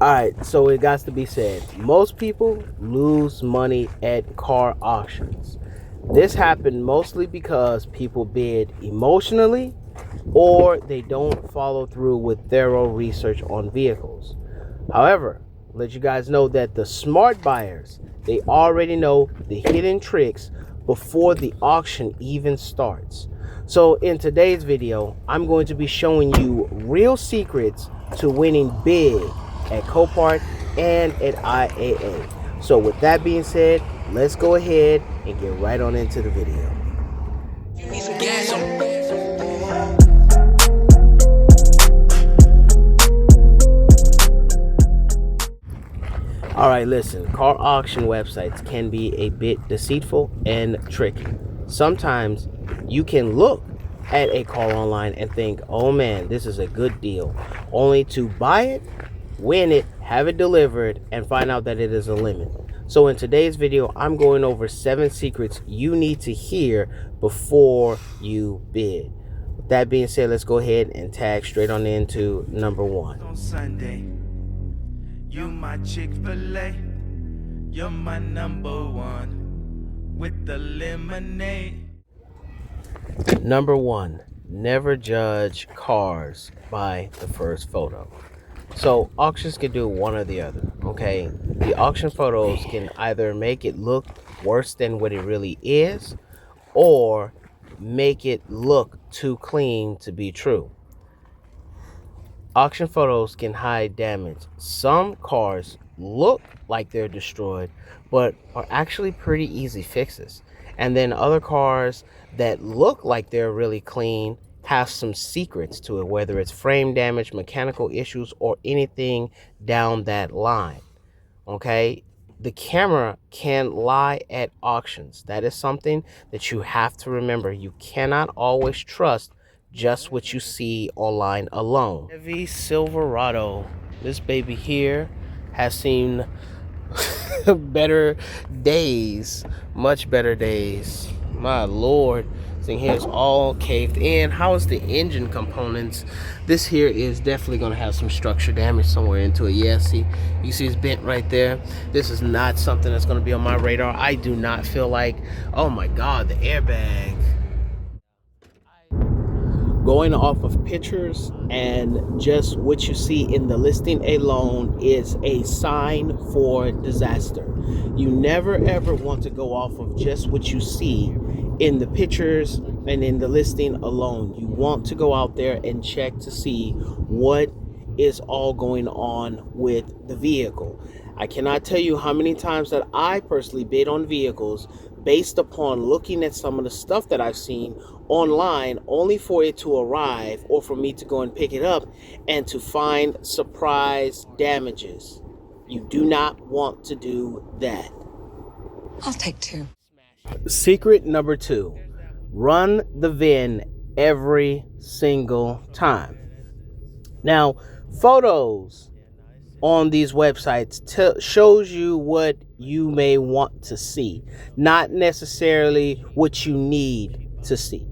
Alright, so it got to be said. Most people lose money at car auctions. This happened mostly because people bid emotionally or they don't follow through with thorough research on vehicles. However, let you guys know that the smart buyers, they already know the hidden tricks before the auction even starts. So in today's video, I'm going to be showing you real secrets to winning big at Copart and at IAAI. So with that being said, let's go ahead and get right on into the video. Alright, listen, car auction websites can be a bit deceitful and tricky. Sometimes you can look at a car online and think, oh man, this is a good deal, only to buy it, win it, have it delivered, and find out that it is a limit. So in today's video, I'm going over 7 secrets you need to hear before you bid. With that being said, let's go ahead and tag straight on into number 1. On Sunday, you my Chick-fil-A, you're my number one with the lemonade. Number 1, never judge cars by the first photo. So auctions can do one or the other, okay? The auction photos can either make it look worse than what it really is or make it look too clean to be true. Auction photos can hide damage. Some cars look like they're destroyed, but are actually pretty easy fixes. And then other cars that look like they're really clean have some secrets to it, whether it's frame damage, mechanical issues, or anything down that line. Okay? The camera can lie at auctions. That is something that you have to remember. You cannot always trust just what you see online alone. Chevy Silverado, this baby here has seen better days, much better days. My lord, thing here is all caved in. How is the engine components? This here is definitely going to have some structure damage somewhere into it. Yeah, see, you see it's bent right there. This is not something that's going to be on my radar. I do not feel like, oh my god, the airbag. Going off of pictures and just what you see in the listing alone is a sign for disaster. You never ever want to go off of just what you see in the pictures and in the listing alone. You want to go out there and check to see what is all going on with the vehicle. I cannot tell you how many times that I personally bid on vehicles based upon looking at some of the stuff that I've seen online, only for it to arrive or for me to go and pick it up and to find surprise damages. You do not want to do that. I'll take 2. Secret number 2, run the VIN every single time. Now, photos on these websites shows you what you may want to see, not necessarily what you need to see.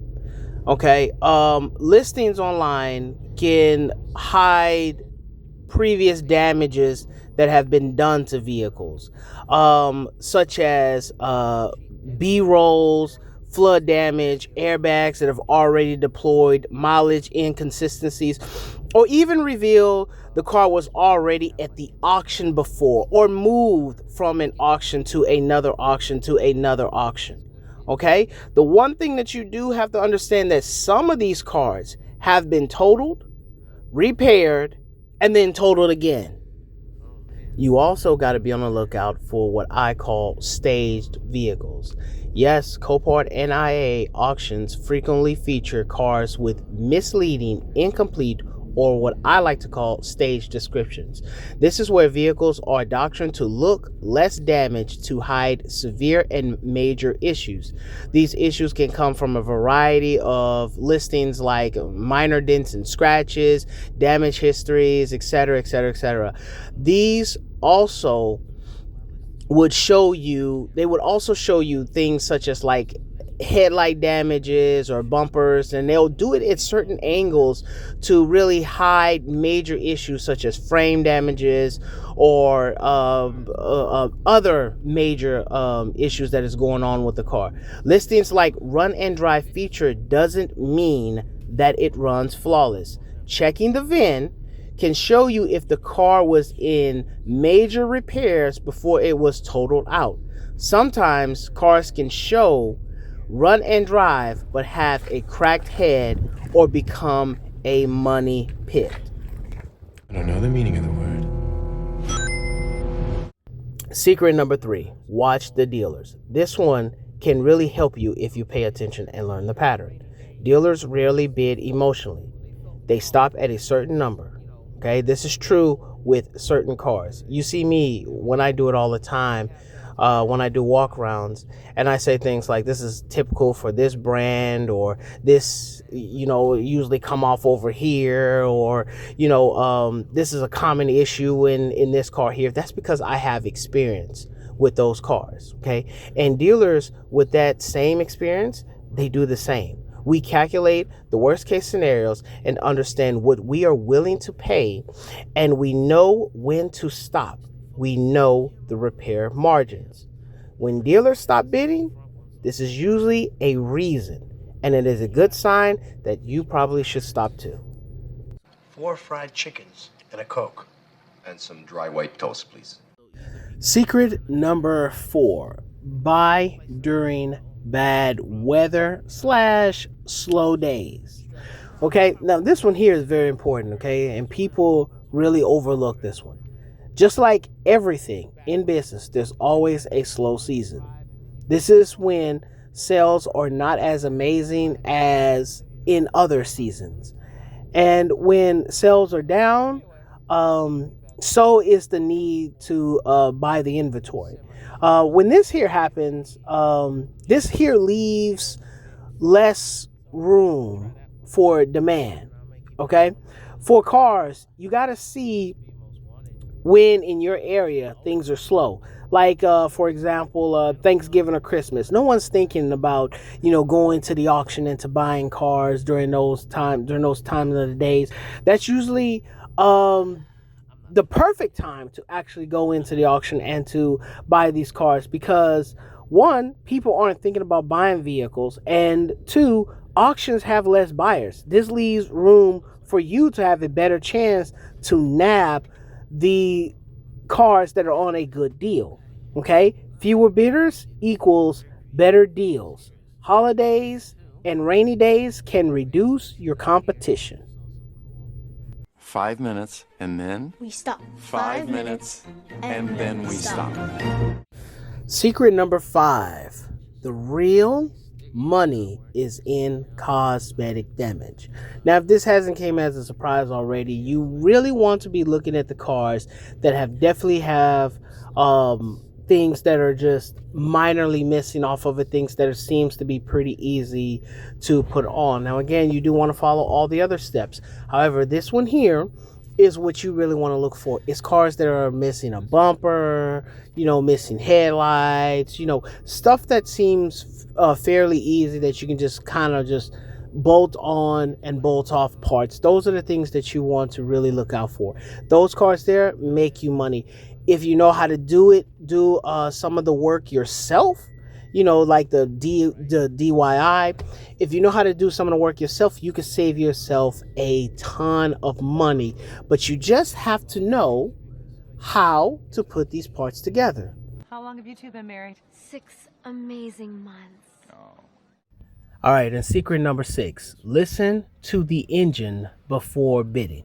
Okay, listings online can hide previous damages that have been done to vehicles, such as B-rolls, flood damage, airbags that have already deployed, mileage inconsistencies, or even reveal the car was already at the auction before or moved from an auction to another auction to another auction. Okay, the one thing that you do have to understand that some of these cars have been totaled, repaired, and then totaled again. You also got to be on the lookout for what I call staged vehicles. Yes, Copart and IAAI auctions frequently feature cars with misleading, incomplete, or what I like to call staged descriptions. This is where vehicles are doctrined to look less damaged to hide severe and major issues. These issues can come from a variety of listings like minor dents and scratches, damage histories, etc., etc., etc. These also would show you, they would also show you things such as like headlight damages or bumpers, and they'll do it at certain angles to really hide major issues such as frame damages or other major issues that is going on with the car. Listings like run and drive feature doesn't mean that it runs flawless. Checking the VIN can show you if the car was in major repairs before it was totaled out. Sometimes cars can show run and drive but have a cracked head or become a money pit. I don't know the meaning of the word. Secret number 3, watch the dealers. This one can really help you if you pay attention and learn the pattern. Dealers rarely bid emotionally. They stop at a certain number. Okay, this is true with certain cars. You see me when I do it all the time, when I do walk rounds, and I say things like, this is typical for this brand, or this, usually come off over here, or, this is a common issue in this car here. That's because I have experience with those cars. Okay, and dealers with that same experience, they do the same. We calculate the worst case scenarios and understand what we are willing to pay, and we know when to stop. We know the repair margins. When dealers stop bidding, this is usually a reason, and it is a good sign that you probably should stop too. 4 fried chickens and a Coke. And some dry white toast, please. Secret number 4, buy during bad weather / slow days. Okay, now this one here is very important, okay, and people really overlook this one. Just like everything in business, there's always a slow season. This is when sales are not as amazing as in other seasons, and when sales are down, so is the need to buy the inventory. When this here happens, this here leaves less room for demand. Okay, for cars, you got to see when in your area things are slow. Like for example, Thanksgiving or Christmas. No one's thinking about going to the auction and to buying cars during those times of the days. That's usually the perfect time to actually go into the auction and to buy these cars, because 1, people aren't thinking about buying vehicles, and 2, auctions have less buyers. This leaves room for you to have a better chance to nab the cars that are on a good deal. Okay, fewer bidders equals better deals. Holidays and rainy days can reduce your competition. 5 minutes, and then We stop. 5 minutes, and then we stop. Secret number 5, the real money is in cosmetic damage. Now, if this hasn't came as a surprise already, you really want to be looking at the cars that definitely have things that are just minorly missing off of it, things that seems to be pretty easy to put on. Now, again, you do want to follow all the other steps. However, this one here is what you really want to look for. It's cars that are missing a bumper, missing headlights, stuff that seems fairly easy that you can just kind of just bolt on and bolt off parts. Those are the things that you want to really look out for. Those cars there make you money. If you know how to do it, do some of the work yourself, like the DIY. If you know how to do some of the work yourself, you can save yourself a ton of money. But you just have to know how to put these parts together. How long have you two been married? 6 amazing months. All right, and secret number 6, listen to the engine before bidding.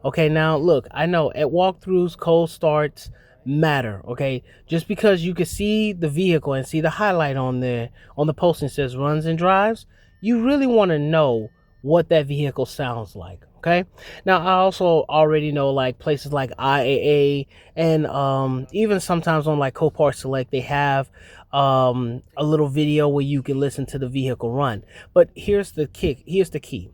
Okay, now look, I know at walkthroughs, cold starts matter. Okay, just because you can see the vehicle and see the highlight on the posting says runs and drives, you really want to know what that vehicle sounds like. Okay, now I also already know like places like IAAI and even sometimes on like Copart Select, they have a little video where you can listen to the vehicle run. But here's the key.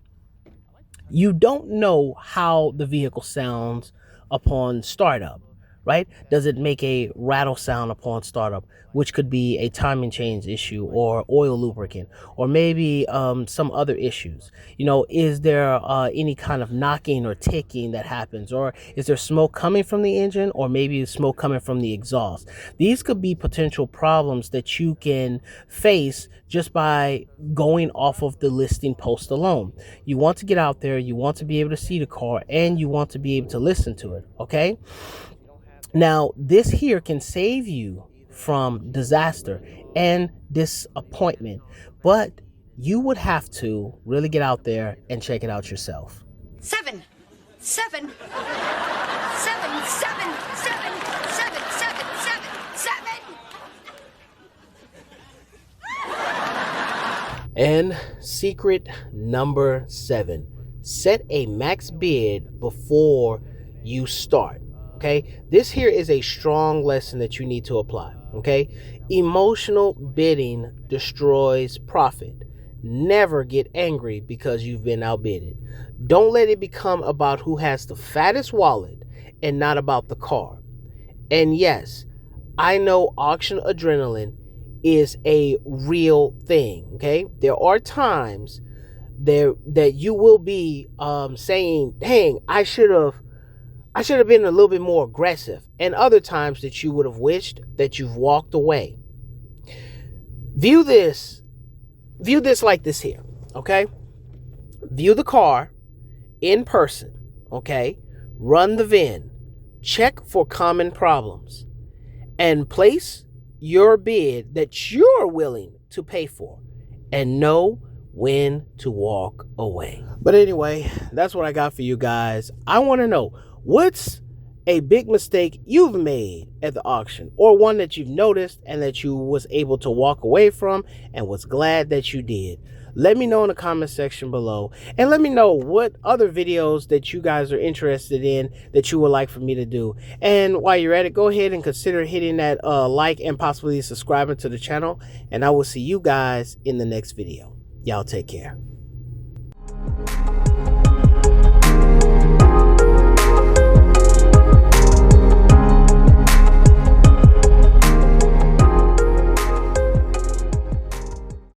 You don't know how the vehicle sounds upon startup, right? Does it make a rattle sound upon startup, which could be a timing chain issue or oil lubricant, or maybe some other issues? Is there any kind of knocking or ticking that happens, or is there smoke coming from the engine, or maybe smoke coming from the exhaust? These could be potential problems that you can face just by going off of the listing post alone. You want to get out there, you want to be able to see the car, and you want to be able to listen to it, okay? Now, this here can save you from disaster and disappointment, but you would have to really get out there and check it out yourself. 7, 7, 7, 7, 7, 7, 7, 7, 7. And secret number 7, set a max bid before you start. Okay, this here is a strong lesson that you need to apply. Okay, emotional bidding destroys profit. Never get angry because you've been outbidded. Don't let it become about who has the fattest wallet and not about the car. And yes, I know auction adrenaline is a real thing. Okay, there are times there that you will be saying, dang, I should have been a little bit more aggressive, and other times that you would have wished that you've walked away. View this like this here, okay? View the car in person, okay? Run the VIN, check for common problems, and place your bid that you're willing to pay for, and know when to walk away. But anyway, that's what I got for you guys. I want to know, what's a big mistake you've made at the auction, or one that you've noticed and that you was able to walk away from and was glad that you did? Let me know in the comment section below, and let me know what other videos that you guys are interested in that you would like for me to do. And while you're at it, go ahead and consider hitting that like and possibly subscribing to the channel, and I will see you guys in the next video. Y'all take care.